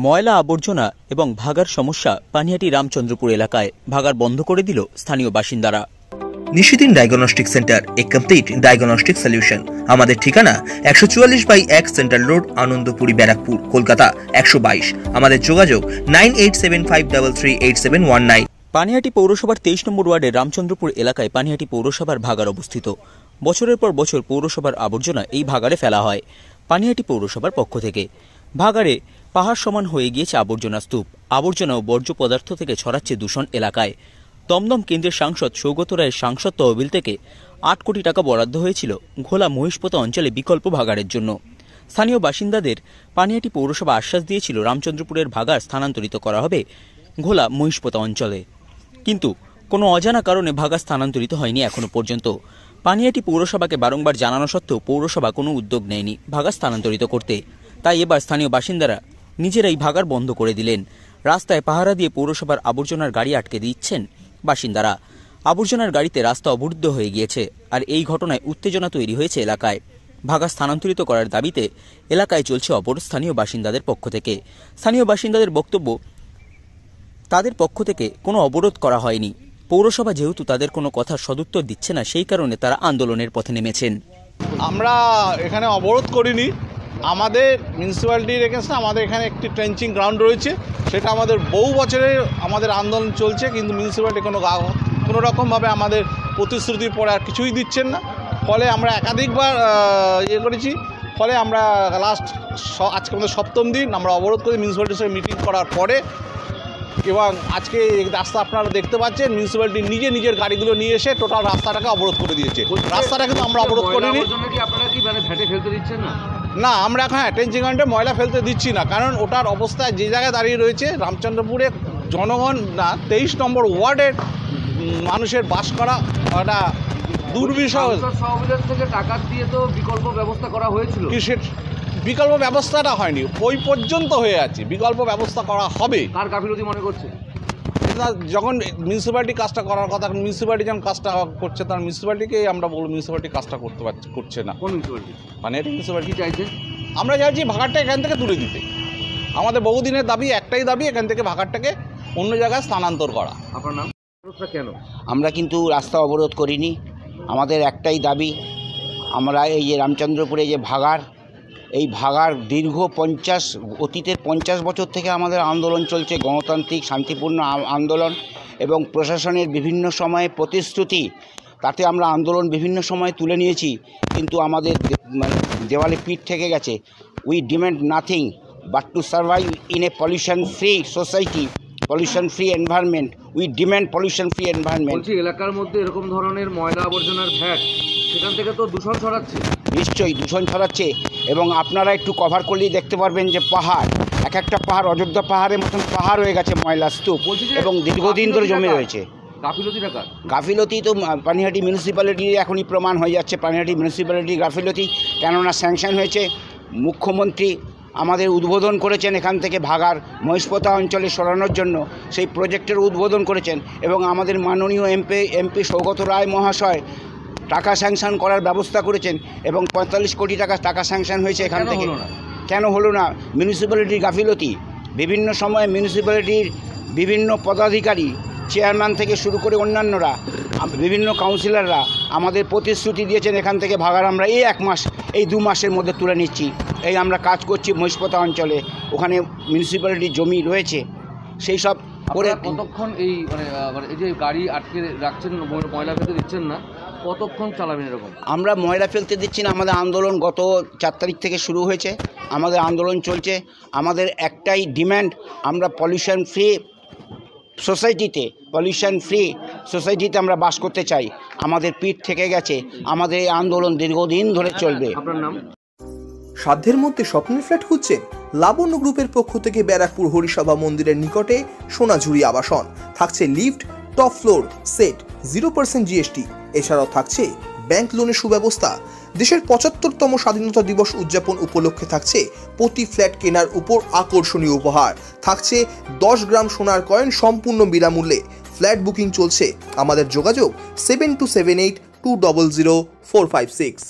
ময়লা আবর্জনা এবং ভাগার সমস্যা পানিহাটি রামচন্দ্রপুর এলাকায়। ভাগার বন্ধ করে দিল স্থানীয় বাসিন্দারা। নিশিদিন ডায়াগনস্টিক সেন্টার, এ কমপ্লিট ডায়াগনস্টিক সলিউশন। আমাদের ঠিকানা 144/1 সেন্ট্রাল রোড, আনন্দপুরি, ব্যারাকপুর, কলকাতা 122। আমাদের যোগাযোগ 9875338719। পানিহাটি পৌরসভার 23 নম্বর ওয়ার্ডের রামচন্দ্রপুর এলাকায় পানিহাটি পৌরসভার ভাগার অবস্থিত। বছরের পর বছর পৌরসভার আবর্জনা এই ভাগারে ফেলা হয় পানিহাটি পৌরসভার পক্ষ থেকে। ভাগারে পাহাড় সমান হয়ে গিয়েছে আবর্জনা স্তূপ। আবর্জনা ও বর্জ্য পদার্থ থেকে ছড়াচ্ছে দূষণ এলাকায়। দমদম কেন্দ্রের সাংসদ সৌগত রায়ের সাংসদ তহবিল থেকে 8 কোটি টাকা বরাদ্দ হয়েছিল ঘোলা মহিষপোতা অঞ্চলে বিকল্প ভাগাড়ের জন্য। স্থানীয় বাসিন্দাদের পানিহাটি পৌরসভা আশ্বাস দিয়েছিল রামচন্দ্রপুরের ভাগাড় স্থানান্তরিত করা হবে ঘোলা মহিষপোতা অঞ্চলে, কিন্তু কোনো অজানা কারণে ভাগা স্থানান্তরিত হয়নি এখনো পর্যন্ত। পানিহাটি পৌরসভাকে বারংবার জানানো সত্ত্বেও পৌরসভা কোনো উদ্যোগ নেয়নি ভাগা স্থানান্তরিত করতে। তাই এবার স্থানীয় বাসিন্দারা নিজেরাই ভাগার বন্ধ করে দিলেন। রাস্তায় পাহারা দিয়ে পৌরসভার আবর্জনার গাড়ি আটকে দিচ্ছেন বাসিন্দারা। আবর্জনার গাড়িতে রাস্তা অবরুদ্ধ হয়ে গিয়েছে। আর এই ঘটনায় উত্তেজনা তৈরি হয়েছে এলাকায়। ভাগা স্থানান্তরিত করার দাবিতে এলাকায় চলছে অবরোধ স্থানীয় বাসিন্দাদের পক্ষ থেকে। স্থানীয় বাসিন্দাদের বক্তব্য, তাদের পক্ষ থেকে কোনো অবরোধ করা হয়নি। পৌরসভা যেহেতু তাদের কোনো কথার সদুত্তর দিচ্ছে না, সেই কারণে তারা আন্দোলনের পথে নেমেছেন। আমরা এখানে অবরোধ করিনি। আমাদের মিউনিসিপ্যালিটির এগেন্সে আমাদের এখানে একটি ট্রেঞ্চিং গ্রাউন্ড রয়েছে, সেটা আমাদের বহু বছরের আমাদের আন্দোলন চলছে, কিন্তু মিউনিসিপ্যালিটি কোনো রকমভাবে আমাদের প্রতিশ্রুতির পরে আর কিছুই দিচ্ছেন না। ফলে আমরা একাধিকবার করেছি। ফলে আমরা আজকে আমাদের 7ম দিন আমরা অবরোধ করে মিউনিসিপ্যালিটির সঙ্গে মিটিং করার পরে, এবং আজকে রাস্তা আপনারা দেখতে পাচ্ছেন মিউনিসিপ্যালিটি নিজের গাড়িগুলো নিয়ে এসে টোটাল রাস্তাটাকে অবরোধ করে দিয়েছে। রাস্তাটা কিন্তু আমরা অবরোধ করিনি। না, আমরা এখন ট্রেঞ্চিং গ্রাউন্ডে ময়লা ফেলতে দিচ্ছি না, কারণ ওটার অবস্থায় যে জায়গায় দাঁড়িয়ে রয়েছে রামচন্দ্রপুরে জনগণ না 23 নম্বর ওয়ার্ডের মানুষের বাস করা একটা দুর্বিষহ। থেকে টাকা দিয়ে তো বিকল্প ব্যবস্থা করা হয়েছিল, বিকল্প ব্যবস্থাটা হয়নি, ওই পর্যন্ত হয়ে আছে। বিকল্প ব্যবস্থা করা হবে। কার গাফিলতি মনে করছে? যখন মিউনিসিপ্যালিটি কাজটা করার কথা, মিউনিসিপ্যালিটি যখন কাজটা করছে, তখন মিউনিসিপ্যালিটিকে আমরা বলবো মিউনিসিপ্যালিটি কাজটা করছে না। কোন মিউনিসিপ্যালিটি? মানে মিউনিসিপ্যালিটি চাইছে, আমরা চাইছি ভাগাড়টা এখান থেকে তুলে দিতে। আমাদের বহুদিনের দাবি, একটাই দাবি, এখান থেকে ভাগাড়টাকে অন্য জায়গায় স্থানান্তর করা। আপনার নাম? কেন আমরা কিন্তু রাস্তা অবরোধ করিনি। আমাদের একটাই দাবি, আমরা এই যে রামচন্দ্রপুরে যে ভাগাড়, এই ভাগাড় দীর্ঘ অতীতের 50 বছর থেকে আমাদের আন্দোলন চলছে, গণতান্ত্রিক শান্তিপূর্ণ আন্দোলন, এবং প্রশাসনের বিভিন্ন সময়ে প্রতিশ্রুতি, তাতে আমরা আন্দোলন বিভিন্ন সময় তুলে নিয়েছি, কিন্তু আমাদের দেওয়ালে পিঠ থেকে গেছে। We demand nothing but to survive in a pollution free society, pollution free environment. We demand pollution free environment. এলাকার মধ্যে এরকম ধরনের ময়লা আবর্জনার ভ্যাট, সেখান থেকে তো দূষণ ছড়াচ্ছে। নিশ্চয়ই দূষণ ছড়াচ্ছে, এবং আপনারা একটু কভার করলেই দেখতে পারবেন যে পাহাড়, এক একটা পাহাড় অযোধ্যা পাহাড়ের মতন পাহাড় হয়ে গেছে ময়লা স্তূপ, এবং দীর্ঘদিন ধরে জমে রয়েছে। গাফিলতি তো পানিহাটি মিউনিসিপ্যালিটির এখনই প্রমাণ হয়ে যাচ্ছে। পানিহাটি মিউনিসিপ্যালিটির গাফিলতি, কেননা স্যাংশন হয়েছে, মুখ্যমন্ত্রী আমাদের উদ্বোধন করেছেন এখান থেকে ভাগাড় মহিষপোতা অঞ্চলে সরানোর জন্য, সেই প্রজেক্টের উদ্বোধন করেছেন, এবং আমাদের মাননীয় এমপি সৌগত রায় মহাশয় টাকা স্যাংশন করার ব্যবস্থা করেছেন, এবং 45 কোটি টাকা স্যাংশন হয়েছে এখান থেকে। কেন হলো না? মিউনিসিপ্যালিটির গাফিলতি। বিভিন্ন সময়ে মিউনিসিপ্যালিটির বিভিন্ন পদাধিকারী, চেয়ারম্যান থেকে শুরু করে অন্যান্যরা, বিভিন্ন কাউন্সিলররা আমাদের প্রতিশ্রুতি দিয়েছেন এখান থেকে ভাগাড় আমরা এই 2 মাসের মধ্যে তুলে নিচ্ছি। এই আমরা কাজ করছি মহিষপোতা অঞ্চলে, ওখানে মিউনিসিপ্যালিটির জমি রয়েছে, সেই সব করে। কতক্ষণ এই এই যে গাড়ি আটকে রাখছেন, ময়লা ফেলতে দিচ্ছেন না, কতক্ষণ চালাবেন এরকম? আমরা ময়লা ফেলতে দিচ্ছি না। আমাদের আন্দোলন গত 4 তারিখ থেকে শুরু হয়েছে, আমাদের আন্দোলন চলছে। আমাদের একটাই ডিম্যান্ড, আমরা পলিউশন ফ্রি সোসাইটিতে আমরা বাস করতে চাই। আমাদের পিঠ থেকে গেছে, আমাদের এই আন্দোলন দীর্ঘদিন ধরে চলবে। আপনার নাম? সাধ্যের মধ্যে স্বপ্নের ফ্ল্যাট খুঁজছেন? লাবণ্য গ্রুপের পক্ষ থেকে ব্যারাকপুর হরিসভা মন্দিরের নিকটে সোনাঝুরি আবাসন। থাকছে lift, top floor, set, 0% GST। এছাড়াও থাকছে ব্যাংক লোনের সুব্যবস্থা। দেশের 75তম স্বাধীনতা দিবস উদযাপন উপলক্ষে থাকছে প্রতি ফ্ল্যাট কেনার উপর আকর্ষণীয় উপহার। থাকছে 10 গ্রাম সোনার কয়েন সম্পূর্ণ বিনামূল্যে। ফ্ল্যাট বুকিং চলছে। আমাদের যোগাযোগ 7278200456।